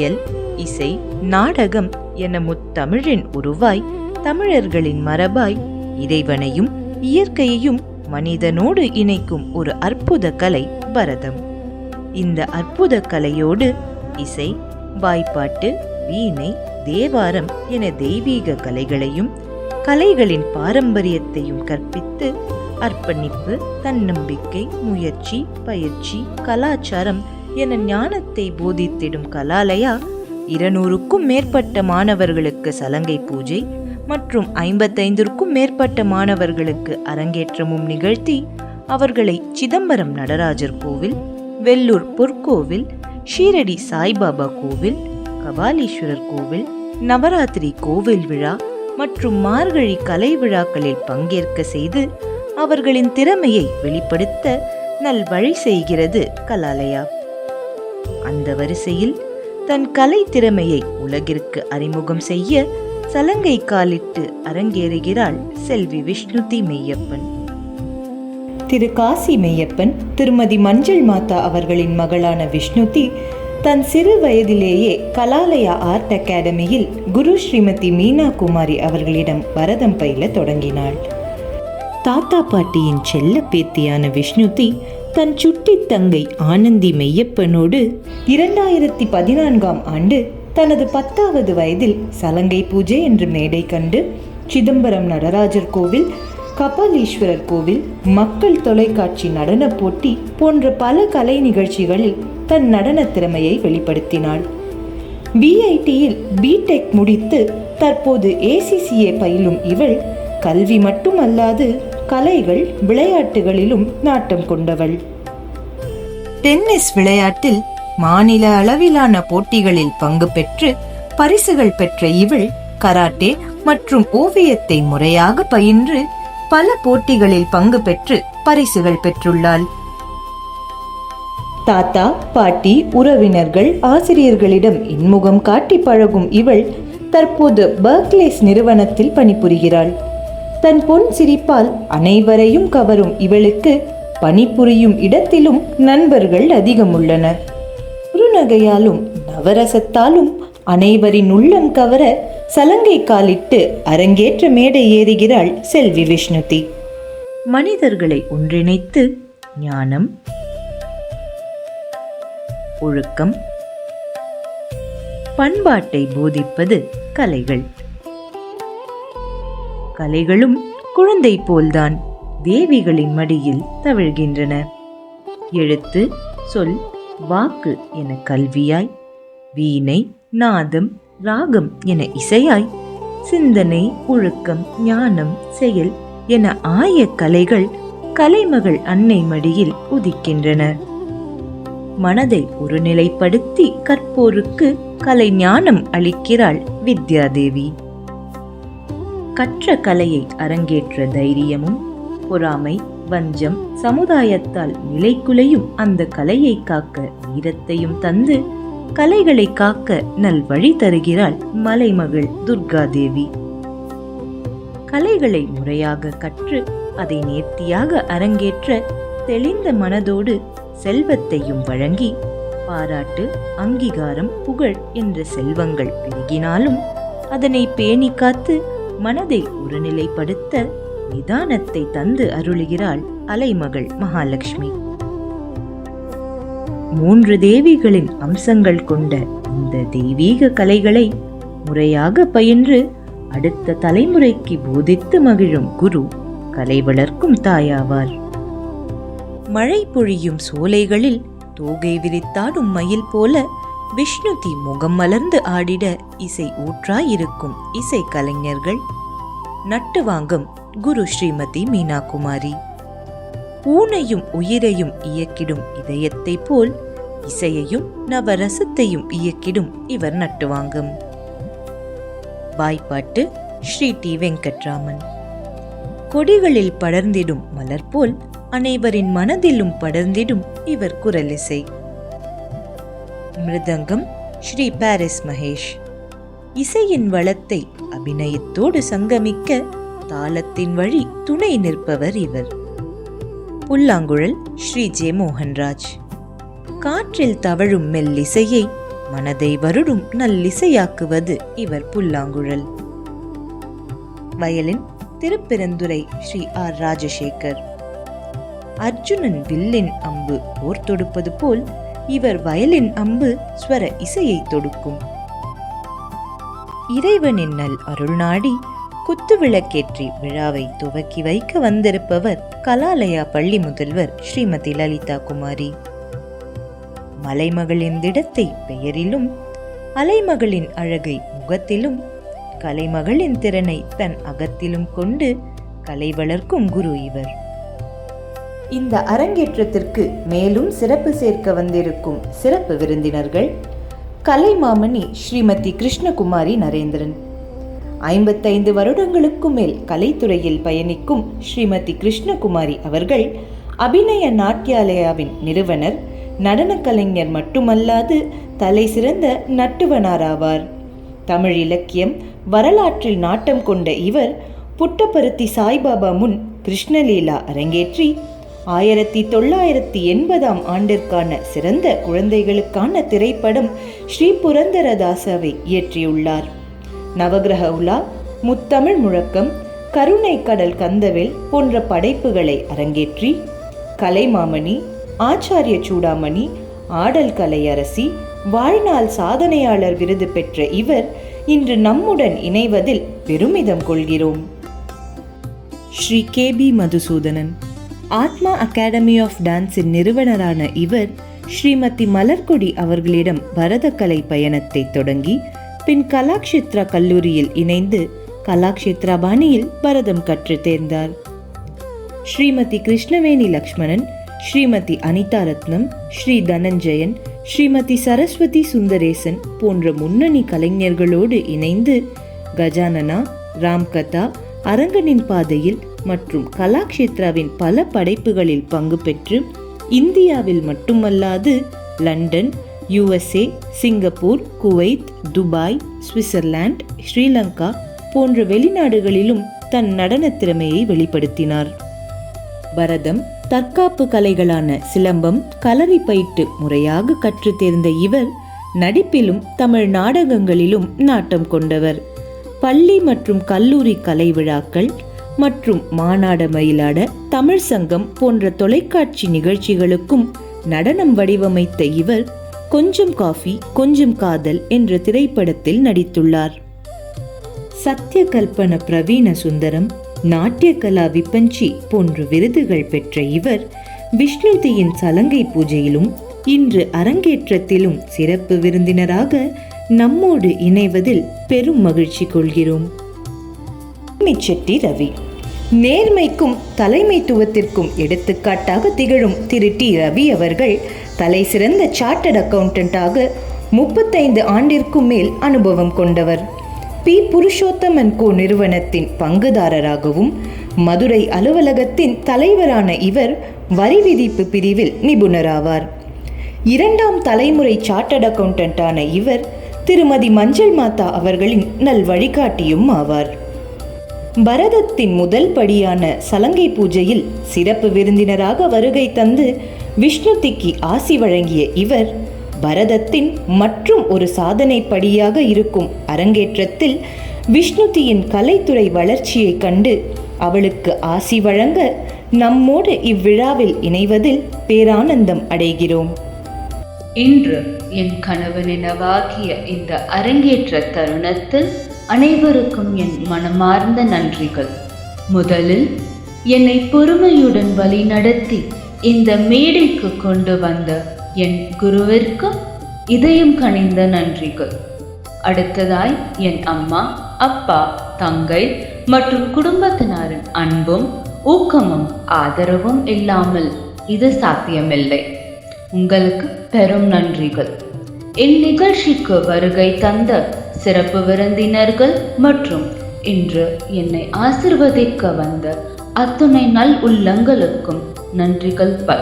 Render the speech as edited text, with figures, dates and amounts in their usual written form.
இயல், இசை, நாடகம் என முத்தமிழின் உருவாய், தமிழர்களின் மரபாய், இறைவனையும் இயற்கையையும் மனிதனோடு இணைக்கும் ஒரு அற்புத கலை பரதம். இந்த அற்புத கலையோடு இசை, வாய்ப்பாட்டு, வீணை, தேவாரம் என தெய்வீக கலைகளையும் கலைகளின் பாரம்பரியத்தையும் கற்பித்து அர்ப்பணிப்பு, தன்னம்பிக்கை, முயற்சி, பயிற்சி, கலாச்சாரம் என ஞானத்தை போதித்திடும் கலாலயா 200க்கும் மேற்பட்ட மாணவர்களுக்கு சலங்கை பூஜை மற்றும் 55க்கும் மேற்பட்ட மாணவர்களுக்கு அரங்கேற்றமும் நிகழ்த்தி அவர்களை சிதம்பரம் நடராஜர் கோவில், வெள்ளூர் பொற்கோவில், ஷீரடி சாய்பாபா கோவில், கபாலீஸ்வரர் கோவில், நவராத்திரி கோவில் விழா மற்றும் மார்கழி கலை விழாக்களில் பங்கேற்க செய்து அவர்களின் திறமையை வெளிப்படுத்த நல்வழி செய்கிறது கலாலயா. அந்த வரிசையில் தன் கலை திறமையை உலகிற்கு அறிமுகம் செய்ய சலங்கை காலிட்டு அரங்கேறுகிறாள் செல்வி விஷ்ணுதி மெய்யப்பன். திரு காசி மெய்யப்பன் திருமதி மஞ்சள் மாதா அவர்களின் மகளான விஷ்ணுதி தன் சிறு வயதிலேயே கலாலயா ஆர்ட் அகாடமியில் குரு ஸ்ரீமதி மீனா குமாரி அவர்களிடம் பரதம் பயில தொடங்கினாள். தாத்தா பாட்டியின் செல்ல பேத்தியான விஷ்ணுதி தன் சுட்டி தங்கை ஆனந்தி மெய்யப்பனோடு 2014ஆம் ஆண்டு தனது 10வது வயதில் சலங்கை பூஜை என்ற மேடை கண்டு சிதம்பரம் நடராஜர் கோவில், கபாலீஸ்வரர் கோவில், மக்கள் தொலைக்காட்சி நடன போட்டி போன்ற பல கலை நிகழ்ச்சிகளில் தன் நடன திறமையை வெளிப்படுத்தினாள். பிஐடியில் பிடெக் முடித்து தற்போது ACCA பயிலும் இவள் கல்வி மட்டுமல்லாது கலைகள், விளையாட்டுகளிலும் நாட்டம் கொண்டவள். டென்னிஸ் விளையாட்டில் மாநில அளவிலான போட்டிகளில் பங்கு பெற்று பரிசுகள் பெற்ற இவள் கராட்டே மற்றும் ஓவியத்தை முறையாக பயின்று பல போட்டிகளில் பங்கு பெற்று பரிசுகள் பெற்றுள்ளாள். தாத்தா, பாட்டி, உறவினர்கள், ஆசிரியர்களிடம் இன்முகம் காட்டி பழகும் இவள் தற்போது பர்க்லேஸ் நிறுவனத்தில் பணிபுரிகிறாள். தன் பொன் சிரிப்பால் அனைவரையும் கவரும் இவளுக்கு பணிபுரியும் இடத்திலும் நண்பர்கள் அதிகம் உள்ளனர். குறுநகையாலும் நவரசத்தாலும் அனைவரின் உள்ளம் கவர சலங்கை காலிட்டு அரங்கேற்ற மேடை ஏறுகிறாள் செல்வி விஷ்ணுதி. மனிதர்களை ஒன்றிணைத்து ஞானம், ஒழுக்கம், பண்பாட்டை போதிப்பது கலைகள். கலைகளும் குழந்தை போல்தான் தேவிகளின் மடியில் தவழ்கின்றன. எழுத்து, சொல், வாக்கு என கல்வியாய், வீணை, நாதம், ராகம் என இசையாய், சிந்தனை, ஒழுக்கம், ஞானம், செயல் என ஆய கலைகள் கலைமகள் அன்னை மடியில் உதிக்கின்றன. மனதை ஒருநிலைப்படுத்தி கற்போருக்கு கலை ஞானம் அளிக்கிறாள் வித்யாதேவி. கற்ற கலையை அரங்கேற்ற தைரியமும், பொறாமை, வஞ்சம், சமுதாயத்தால் நிலைக்குலையும் அந்த கலையை காக்க வீரத்தையும் தந்து கலைகளை காக்க நல்வழி தருகிறாள் மலைமகள் துர்காதேவி. கலைகளை முறையாக கற்று அதை நேர்த்தியாக அரங்கேற்ற தெளிந்த மனதோடு செல்வத்தையும் வழங்கி பாராட்டு, அங்கீகாரம், புகழ் என்ற செல்வங்கள் பெருகினாலும் அதனை பேணி காத்து மனதை ஒருநிலைப்படுத்த நிதானத்தை தந்து அருளுகிறாள் அலைமகள் மகாலட்சுமி. 3 தேவிகளின் அம்சங்கள் கொண்ட இந்த தெய்வீக கலைகளை முறையாக பயின்று அடுத்த தலைமுறைக்கு போதித்து மகிழும் குரு கலை வளர்க்கும் தாயாவார். மழை பொழியும் சோலைகளில் தோகை விரித்தாடும் மயில் போல விஷ்ணுதி முகம் மலர்ந்து ஆடிட இசை ஊற்றாயிருக்கும் இசை கலைஞர்கள் நட்டு வாங்கும் குரு ஸ்ரீமதி மீனா குமாரி. ஊனையும் உயிரையும் இயக்கிடும் இதயத்தை போல் இசையையும் நவரசத்தையும் இயக்கிடும் இவர் நட்டு வாங்கும். வாய்ப்பாட்டு ஸ்ரீ டி வெங்கட்ராமன். கொடிகளில் படர்ந்திடும் மலர் போல் அனைவரின் மனதிலும் படர்ந்திடும் இவர் குரலிசை. மிருதங்கம் ஸ்ரீ பாரிஸ் மகேஷ். இசையின் வளத்தை அபிநயத்தோடு சங்கமிக்க தாளத்தின் வழி துணை நிற்பவர் இவர். புல்லாங்குழல் ஸ்ரீ ஜே மோகன்ராஜ். காற்றில் தவழும் மெல்லிசையை மனதை வருடும் நல்லிசையாக்குவது இவர் புல்லாங்குழல். Violin Thirupperunthurai Sri R Rajasekar. அர்ஜுனன் வில்லின் அம்பு போர் தொடுப்பது போல் இவர் வயலின் அம்பு ஸ்வர இசையை தொடுக்கும். இறைவனின் நல் அருள் நாடி குத்து விளக்கேற்றி விழாவை துவக்கி வைக்க வந்திருப்பவர் கலாலயா பள்ளி முதல்வர் ஸ்ரீமதி லலிதா குமாரி. மலைமகளின் திடத்தை பெயரிலும், அலைமகளின் அழகை முகத்திலும், கலைமகளின் திறனை தன் அகத்திலும் கொண்டு கலை வளர்க்கும் குரு இவர். இந்த அரங்கேற்றத்திற்கு மேலும் சிறப்பு சேர்க்க வந்திருக்கும் சிறப்பு விருந்தினர்கள் கலைமாமணி ஸ்ரீமதி கிருஷ்ணகுமாரி நரேந்திரன். 55 வருடங்களுக்கு மேல் கலைத்துறையில் பயணிக்கும் ஸ்ரீமதி கிருஷ்ணகுமாரி அவர்கள் அபிநய நாட்டியாலயாவின் நிறுவனர், நடன கலைஞர் மட்டுமல்லாது தலை சிறந்த நட்டுவனாராவார். தமிழ் இலக்கியம் வரலாற்றில் நாட்டம் கொண்ட இவர் புட்டபர்த்தி சாய்பாபா முன் கிருஷ்ணலீலா அரங்கேற்றி 1980ஆம் ஆண்டிற்கான சிறந்த குழந்தைகளுக்கான திரைப்படம் ஸ்ரீ புரந்தரதாசவை இயற்றியுள்ளார். நவகிரக உலா, முத்தமிழ் முழக்கம், கருணை கடல் கந்தவேல் போன்ற படைப்புகளை அரங்கேற்றி கலைமாமணி, ஆச்சாரிய சூடாமணி, ஆடல் கலையரசி, வாழ்நாள் சாதனையாளர் விருது பெற்ற இவர் இன்று நம்முடன் இணைவதில் பெருமிதம் கொள்கிறோம். ஸ்ரீ KB மதுசூதனன். ஆத்மா அகாடமி ஆஃப் டான்ஸின் நிறுவனரான இவர் ஸ்ரீமதி மலர்கொடி அவர்களிடம் பரதக்கலை பயணத்தை தொடங்கி பின் கலாக்ஷேத்ரா கல்லூரியில் இணைந்து கலாக்ஷேத்ரா பாணியில் பரதம் கற்று தேர்ந்தார். ஸ்ரீமதி கிருஷ்ணவேணி லக்ஷ்மணன், ஸ்ரீமதி அனிதா ரத்னம், ஸ்ரீ தனஞ்சயன், ஸ்ரீமதி சரஸ்வதி சுந்தரேசன் போன்ற முன்னணி கலைஞர்களோடு இணைந்து கஜானனா, ராம்கதா, அரங்கனின் பாதையில் மற்றும் கலாக்ஷேத்ராவின் பல படைப்புகளில் பங்கு பெற்று இந்தியாவில் மட்டுமல்லாது London, USA, Singapore, Kuwait, Dubai, Switzerland, Sri Lanka போன்ற வெளிநாடுகளிலும் தன் நடன திறமையை வெளிப்படுத்தினார். பரதம், தற்காப்பு கலைகளான சிலம்பம், களரி பயிட்டு முறையாக கற்று தேர்ந்த இவர் நடிப்பிலும் தமிழ் நாடகங்களிலும் நாட்டம் கொண்டவர். பள்ளி மற்றும் கல்லூரி கலை விழாக்கள் மற்றும் மாநாட மயிலாட, தமிழ் சங்கம் போன்ற தொலைக்காட்சி நிகழ்ச்சிகளுக்கும் நடனம் வடிவமைத்த இவர் கொஞ்சம் காஃபி கொஞ்சம் காதல் என்ற திரைப்படத்தில் நடித்துள்ளார். சத்ய கல்பன பிரவீண சுந்தரம், நாட்டிய கலா விபஞ்சி போன்ற விருதுகள் பெற்ற இவர் விஷ்ணுதியின் சலங்கை பூஜையிலும் இன்று அரங்கேற்றத்திலும் சிறப்பு விருந்தினராக நம்மோடு இணைவதில் பெரும் மகிழ்ச்சி கொள்கிறோம். செட்டி ரவி. நேர்மைக்கும் தலைமைத்துவத்திற்கும் எடுத்துக்காட்டாக திகழும் திரு டி ரவி அவர்கள் தலை சிறந்த சார்ட்டர்ட் அக்கவுண்டன்டாக 35 ஆண்டிற்கும் மேல் அனுபவம் கொண்டவர். பி புருஷோத்தமன் கோ நிறுவனத்தின் பங்குதாரராகவும் மதுரை அலுவலகத்தின் தலைவரான இவர் வரி விதிப்பு பிரிவில் நிபுணராவார். 2ஆம் தலைமுறை சார்ட்டர்ட் அக்கவுண்டன்டான இவர் திருமதி மஞ்சள் மாதா அவர்களின் நல் வழிகாட்டியும் ஆவார். பரதத்தின் முதல் படியான சலங்கை பூஜையில் சிறப்பு விருந்தினராக வருகை தந்து விஷ்ணுதிக்கு ஆசி வழங்கிய இவர் பரதத்தின் மற்றும் ஒரு சாதனை படியாக இருக்கும் அரங்கேற்றத்தில் விஷ்ணுதியின் கலைத்துறை வளர்ச்சியை கண்டு அவளுக்கு ஆசி வழங்க நம்மோடு இவ்விழாவில் இணைவதில் பேரானந்தம் அடைகிறோம். இன்று என் கனவு நினைவாகிய இந்த அரங்கேற்ற தருணத்தில் அனைவருக்கும் என் மனமார்ந்த நன்றிகள். முதலில் என்னை பொறுமையுடன் வழி நடத்தி இந்த மேடைக்கு கொண்டு வந்த என் குருவிற்கு இதயம் கனிந்த நன்றிகள். அடுத்ததாய் என் அம்மா, அப்பா, தங்கை மற்றும் குடும்பத்தினரின் அன்பும் ஊக்கமும் ஆதரவும் இல்லாமல் இது சாத்தியமில்லை. உங்களுக்கு பெரும் நன்றிகள். இந்நிகழ்ச்சிக்கு வருகை தந்த சிறப்பு விருந்தினர்கள் மற்றும் இன்று என்னை ஆசிர்வதிக்க வந்த அத்துணை நல் உள்ளங்களுக்கும் நன்றிகள் பல.